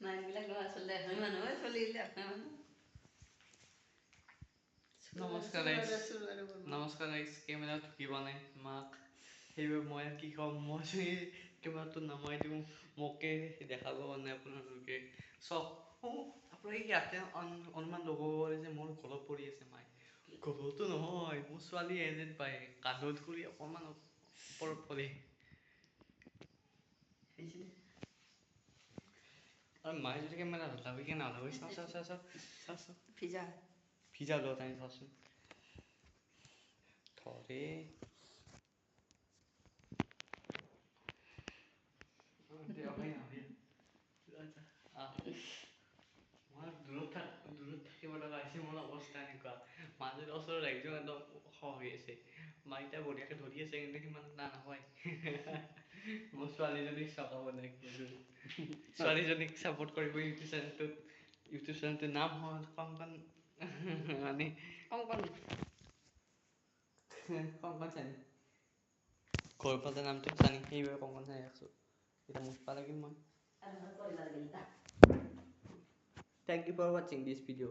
মাকবিলাক ল'ৰা ছোৱালী এখন মানুহে চলিলে এখন মানুহ নমস্কাৰ গাইজ কেমেৰা ঢুকিব নাই মাক সেইবাবে মই কি ক'ম মই যদি কেমেৰাটো নমাই দিওঁ মোকে দেখাব নাই আপোনালোকে চাওক আপোনালোকে ইয়াতে অনুমান ল'ব পাৰে যে মোৰ গলত পৰি আছে মায়ে গলতো নহয় মোৰ ছোৱালী যেন পায় কান্ধত কৰি অকণমান ওপৰত পৰে আৰু মায়ে যদি কেমেৰা নলগাই কি নলগাই চাওঁ ভিজা লোৱা টাইম চাওঁচোন ধৰে দূৰত থাকিব লগা হৈছে মোৰ অৱস্থা এনেকুৱা মাজতে ওচৰত ৰাইজও একদম খং হৈ আছে মাইতা বঢ়িয়াকে ধৰি আছে কিন্তু সিমান টান নহয় মোৰ ছোৱালীজনীক চাব ছোৱালীজনীক ছাপোৰ্ট কৰিব ইউটিউব চেনেলটোৰ নাম হ'ল কংকন মানে কংকন চানি ঘৰ ফালে নামটো চানি সেইবাবে কংকন চানি ৰাখছোঁ এতিয়া মুখ পালে কি মই Thank you for watching this video.